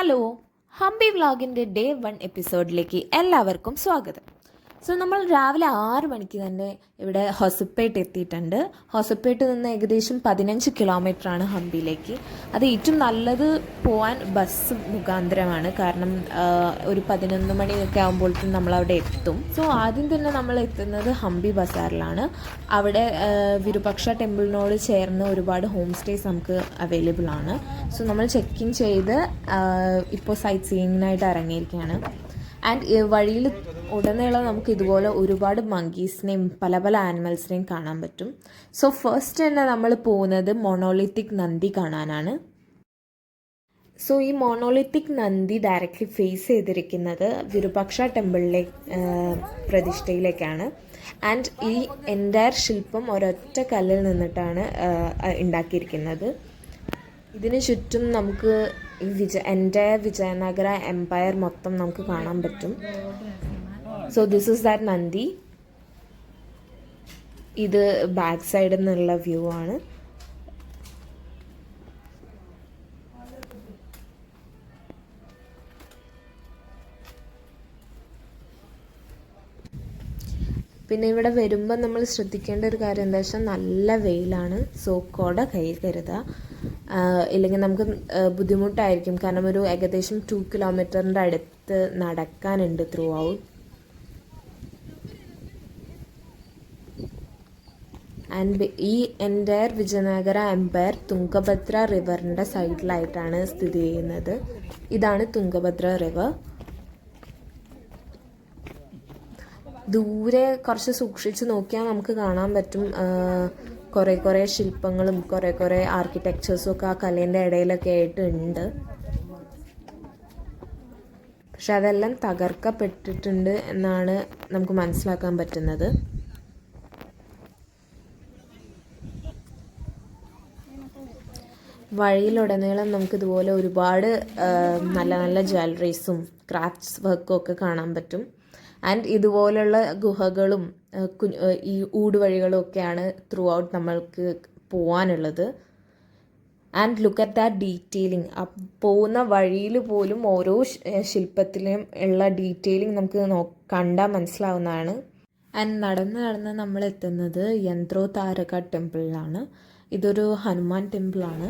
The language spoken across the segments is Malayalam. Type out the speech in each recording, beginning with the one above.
ഹലോ, ഹംപി വ്ളോഗിൻ്റെ ഡേ 1 എപ്പിസോഡിലേക്ക് എല്ലാവർക്കും സ്വാഗതം. നമ്മൾ രാവിലെ 6 മണിക്ക് തന്നെ ഇവിടെ ഹൊസപ്പേട്ട് എത്തിയിട്ടുണ്ട്. ഹൊസപ്പേട്ട് നിന്ന് ഏകദേശം 15 കിലോമീറ്ററാണ് ഹംപിയിലേക്ക്. അത് ഏറ്റവും നല്ലത് പോകാൻ ബസ് മുഖാന്തരമാണ്. കാരണം ഒരു 11 മണിയൊക്കെ ആകുമ്പോഴത്തേക്കും നമ്മളവിടെ എത്തും. ആദ്യം തന്നെ നമ്മൾ എത്തുന്നത് ഹംപി ബസാറിലാണ്. അവിടെ വിരുപക്ഷ ടെമ്പിളിനോട് ചേർന്ന് ഒരുപാട് ഹോം സ്റ്റേസ് നമുക്ക് അവൈലബിൾ ആണ്. നമ്മൾ ചെക്ക് ഇൻ ചെയ്ത് ഇപ്പോൾ സൈറ്റ് സീയിങ്ങിനായിട്ട് ഇറങ്ങിയിരിക്കുകയാണ്. ആൻഡ് വഴിയിൽ ഉടനീളം നമുക്ക് ഇതുപോലെ ഒരുപാട് മങ്കീസിനെയും പല പല ആനിമൽസിനെയും കാണാൻ പറ്റും. ഫസ്റ്റ് തന്നെ നമ്മൾ പോകുന്നത് മൊണോളിത്തിക് നന്ദി കാണാനാണ്. ഈ മൊണോളിത്തിക് നന്ദി ഡയറക്റ്റ്ലി ഫേസ് ചെയ്തിരിക്കുന്നത് വിരുപക്ഷ ടെമ്പിളിലെ പ്രതിഷ്ഠയിലേക്കാണ്. ആൻഡ് ഈ എൻറ്റയർ ശില്പം ഒരൊറ്റ കല്ലിൽ നിന്നിട്ടാണ് ഉണ്ടാക്കിയിരിക്കുന്നത്. ഇതിന് ചുറ്റും നമുക്ക് എൻറ്റയർ വിജയനഗര എംപയർ മൊത്തം നമുക്ക് കാണാൻ പറ്റും. ദിസ് ഈസ് ദാറ്റ് നന്ദി. ഇത് ബാക്ക് സൈഡിൽ നിന്നുള്ള വ്യൂ ആണ്. പിന്നെ ഇവിടെ വരുമ്പോൾ നമ്മൾ ശ്രദ്ധിക്കേണ്ട ഒരു കാര്യം എന്താ വെച്ചാൽ നല്ല വെയിലാണ്. കുട കയ്യിൽ കരുതുക, ഇല്ലെങ്കിൽ നമുക്ക് ബുദ്ധിമുട്ടായിരിക്കും. കാരണം ഒരു ഏകദേശം 2 കിലോമീറ്ററിൻ്റെ അടുത്ത് നടക്കാനുണ്ട് ത്രൂ ഔട്ട്. ആൻഡ് ഈ എൻറ്റയർ വിജയനഗര എംപയർ തുംഗഭദ്ര റിവറിൻ്റെ സൈഡിലായിട്ടാണ് സ്ഥിതി ചെയ്യുന്നത്. ഇതാണ് തുംഗഭദ്ര റിവർ. ദൂരെ കുറച്ച് സൂക്ഷിച്ച് നോക്കിയാൽ നമുക്ക് കാണാൻ പറ്റും കുറേ ശില്പങ്ങളും കുറേ ആർക്കിടെക്ചേഴ്സും ഒക്കെ ആ കല്ലിൻ്റെ ഇടയിലൊക്കെ ആയിട്ട് ഉണ്ട്. പക്ഷെ അതെല്ലാം തകർക്കപ്പെട്ടിട്ടുണ്ട് എന്നാണ് നമുക്ക് മനസ്സിലാക്കാൻ പറ്റുന്നത്. വഴിയിലുടനീളം നമുക്കിതുപോലെ ഒരുപാട് നല്ല നല്ല ജ്വല്ലറീസും ക്രാഫ്റ്റ്സ് വർക്കും ഒക്കെ കാണാൻ പറ്റും. ആൻഡ് ഇതുപോലുള്ള ഗുഹകളും ഈ ഊടുവഴികളും ഒക്കെയാണ് ത്രൂ ഔട്ട് നമ്മൾക്ക് പോകാനുള്ളത്. And look at that detailing. പോകുന്ന വഴിയിൽ പോലും ഓരോ ശില്പത്തിലും ഉള്ള ഡീറ്റെയിലിംഗ് നമുക്ക് കണ്ടാൽ മനസ്സിലാവുന്നതാണ്. ആൻഡ് നടന്ന് നമ്മൾ എത്തുന്നത് യന്ത്രോതാരക ടെമ്പിളിലാണ്. ഇതൊരു ഹനുമാൻ ടെമ്പിളാണ്.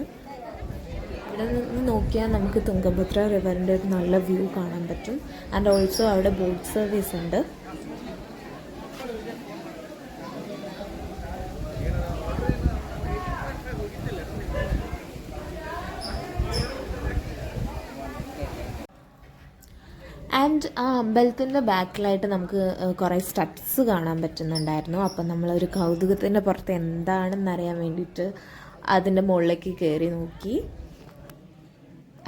ഇവിടെ നിന്ന് നോക്കിയാൽ നമുക്ക് തുംഗഭദ്ര റിവറിൻ്റെ ഒരു നല്ല വ്യൂ കാണാൻ പറ്റും. ആൻഡ് ഓൾസോ അവിടെ ബോട്ട് സർവീസ് ഉണ്ട്. ആൻഡ് ആ അമ്പലത്തിൻ്റെ ബാക്കിലായിട്ട് നമുക്ക് കുറേ സ്റ്റെപ്സ് കാണാൻ പറ്റുന്നുണ്ടായിരുന്നു. അപ്പം നമ്മളൊരു കൗതുകത്തിൻ്റെ പുറത്ത് എന്താണെന്നറിയാൻ വേണ്ടിയിട്ട് അതിൻ്റെ മുകളിലേക്ക് കയറി നോക്കി.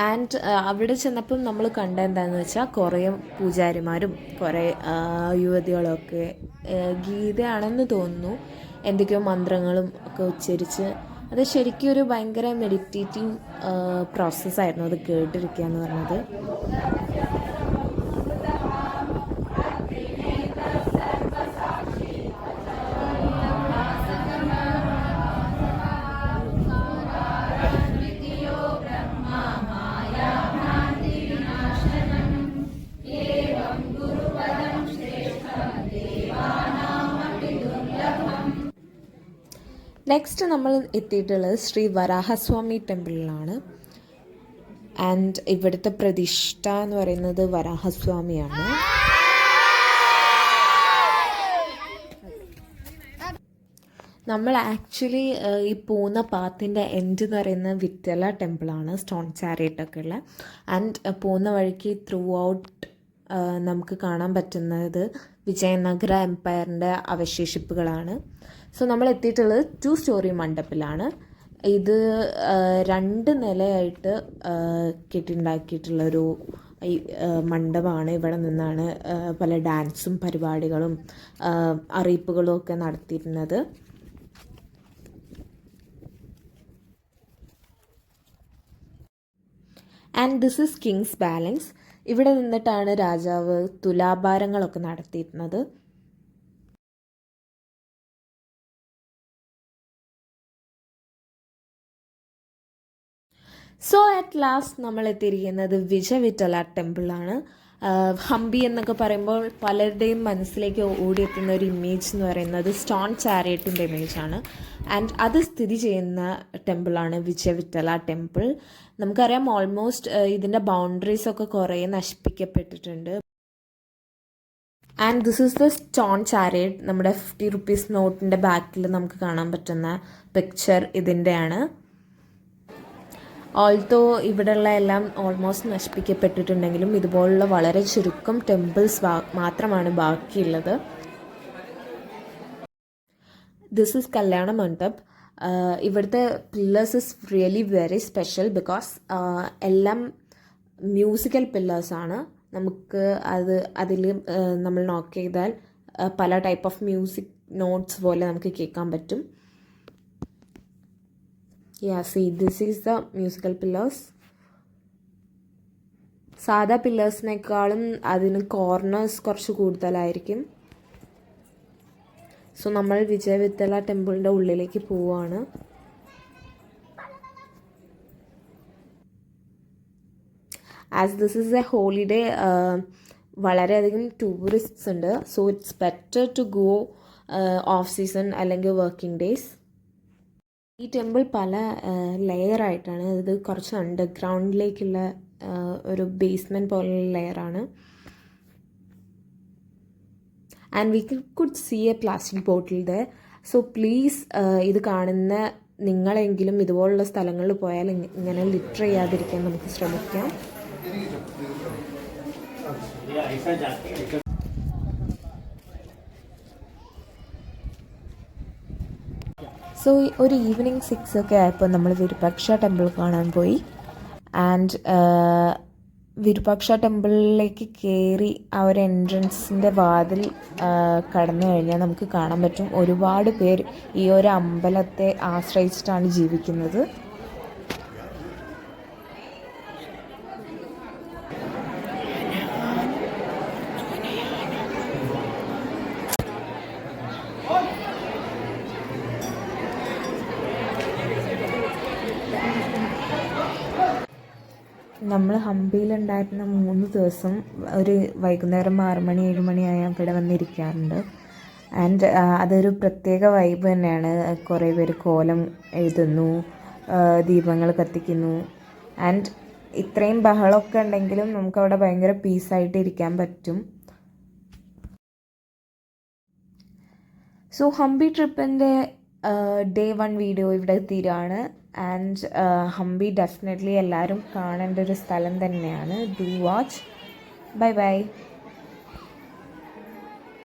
ആൻഡ് അവിടെ ചെന്നപ്പം നമ്മൾ കണ്ട എന്താണെന്ന് വെച്ചാൽ കുറേ പൂജാരിമാരും കുറേ യുവതികളൊക്കെ ഗീതയാണെന്ന് തോന്നുന്നു എന്തൊക്കെയോ മന്ത്രങ്ങളും ഒക്കെ ഉച്ചരിച്ച്, അത് ശരിക്കും ഒരു ഭയങ്കര മെഡിറ്റേറ്റീവ് പ്രോസസ്സായിരുന്നു അത് കേട്ടിരിക്കുക എന്ന് പറഞ്ഞത്. നെക്സ്റ്റ് നമ്മൾ എത്തിയിട്ടുള്ളത് ശ്രീ വരാഹസ്വാമി ടെമ്പിളിലാണ്. ആൻഡ് ഇവിടുത്തെ പ്രതിഷ്ഠ എന്ന് പറയുന്നത് വരാഹസ്വാമിയാണ്. നമ്മൾ ആക്ച്വലി ഈ പോകുന്ന പാത്തിൻ്റെ എൻഡ് എന്ന് പറയുന്നത് വിത്തല ടെമ്പിളാണ്, സ്റ്റോൺ ചാരിയറ്റൊക്കെ ഉള്ള. ആൻഡ് പോകുന്ന വഴിക്ക് ത്രൂ ഔട്ട് നമുക്ക് കാണാൻ പറ്റുന്നത് വിജയനഗര എംപയറിൻ്റെ അവശേഷിപ്പുകളാണ്. നമ്മൾ എത്തിയിട്ടുള്ളത് 2 സ്റ്റോറി മണ്ഡപത്തിലാണ്. ഇത് 2 നിലയായിട്ട് കെട്ടിണ്ടാക്കിയിട്ടുള്ളൊരു മണ്ഡപമാണ്. ഇവിടെ നിന്നാണ് പല ഡാൻസും പരിപാടികളും അറിയിപ്പുകളും ഒക്കെ നടത്തിയിരുന്നത്. And this is Kings balance. ഇവിടെ നിന്നിട്ടാണ് രാജാവ് തുലാഭാരങ്ങളൊക്കെ നടത്തിയിരുന്നത്. സോ അറ്റ് ലാസ്റ്റ് നമ്മൾ എത്തിയിരിക്കുന്നത് വിജയ് വിട്ടല ടെമ്പിളാണ്. ഹംപി എന്നൊക്കെ പറയുമ്പോൾ പലരുടെയും മനസ്സിലേക്ക് ഓടിയെത്തുന്ന ഒരു ഇമേജ് എന്ന് പറയുന്നത് സ്റ്റോൺ ചാരിയറ്റിൻ്റെ ഇമേജാണ്. ആൻഡ് അത് സ്ഥിതി ചെയ്യുന്ന ടെമ്പിളാണ് വിജയ് വിട്ടല ടെമ്പിൾ. നമുക്കറിയാം ഓൾമോസ്റ്റ് ഇതിൻ്റെ ബൗണ്ടറീസൊക്കെ കുറേ നശിപ്പിക്കപ്പെട്ടിട്ടുണ്ട്. And this is the stone chariot. നമ്മുടെ 50 റുപ്പീസ് നോട്ടിൻ്റെ ബാക്കിൽ നമുക്ക് കാണാൻ പറ്റുന്ന പിക്ചർ ഇതിൻ്റെയാണ്. ഓൾത്തോ ഇവിടെയുള്ള എല്ലാം ഓൾമോസ്റ്റ് നശിപ്പിക്കപ്പെട്ടിട്ടുണ്ടെങ്കിലും ഇതുപോലുള്ള വളരെ ചുരുക്കം ടെമ്പിൾസ് മാത്രമാണ് ബാക്കിയുള്ളത്. ദിസ് ഈസ് കല്യാണ മണ്ഡപ്. ഇവിടുത്തെ pillars is really very special because എല്ലാം മ്യൂസിക്കൽ പില്ലേഴ്സാണ്. നമുക്ക് അതിൽ നമ്മൾ നോക്ക് ചെയ്താൽ പല ടൈപ്പ് ഓഫ് മ്യൂസിക് നോട്ട്സ് പോലെ നമുക്ക് കേൾക്കാൻ പറ്റും. See, this is the musical pillars. സാധാ പില്ലേഴ്സിനേക്കാളും അതിന് കോർണേഴ്സ് കുറച്ച് കൂടുതലായിരിക്കും. സോ നമ്മൾ വിജയ് വിത്തല ടെമ്പിളിൻ്റെ ഉള്ളിലേക്ക് പോവുകയാണ്. As this is a holiday, വളരെയധികം ടൂറിസ്റ്റ്സ് ഉണ്ട്. So it's better to go off season അല്ലെങ്കിൽ വർക്കിംഗ് ഡേയ്സ്. ഈ ടെമ്പിൾ പല ലെയറായിട്ടാണ്. ഇത് കുറച്ച് അണ്ടർഗ്രൗണ്ടിലേക്കുള്ള ഒരു ബേസ്മെൻറ്റ് പോലുള്ള ലെയറാണ്. And we could see a plastic bottle the. So please ഇത് കാണുന്ന നിങ്ങളെങ്കിലും ഇതുപോലുള്ള സ്ഥലങ്ങളിൽ പോയാൽ ഇങ്ങനെ ലിറ്റർ ചെയ്യാതിരിക്കാൻ നമുക്ക് ശ്രമിക്കാം. സോ ഒരു ഈവനിങ് 6 ഒക്കെ ആയപ്പോൾ നമ്മൾ വിരൂപാക്ഷ ടെമ്പിൾ കാണാൻ പോയി. ആൻഡ് വിരൂപാക്ഷ ടെമ്പിളിലേക്ക് കയറി ആ ഒരു എൻട്രൻസിൻ്റെ വാതിൽ കടന്നു കഴിഞ്ഞാൽ നമുക്ക് കാണാൻ പറ്റും ഒരുപാട് പേർ ഈ ഒരു അമ്പലത്തെ ആശ്രയിച്ചിട്ടാണ് ജീവിക്കുന്നത്. നമ്മൾ ഹംപിയിലുണ്ടായിരുന്ന 3 ദിവസം ഒരു വൈകുന്നേരം 6 മണി 7 മണിയായാൽ ഇവിടെ വന്നിരിക്കാറുണ്ട്. ആൻഡ് അതൊരു പ്രത്യേക വൈബ് തന്നെയാണ്. കുറേ പേര് കോലം എഴുതുന്നു, ദീപങ്ങൾ കത്തിക്കുന്നു. ആൻഡ് ഇത്രയും ബഹളമൊക്കെ ഉണ്ടെങ്കിലും നമുക്കവിടെ ഭയങ്കര പീസായിട്ട് ഇരിക്കാൻ പറ്റും. സോ ഹംപി ട്രിപ്പിൻ്റെ ഡേ 1 വീഡിയോ ഇവിടെ തീരാണ്. ആൻഡ് ഹംപി ഡെഫിനറ്റ്ലി എല്ലാവരും കാണേണ്ട ഒരു സ്ഥലം തന്നെയാണ്. Do watch. Bye bye.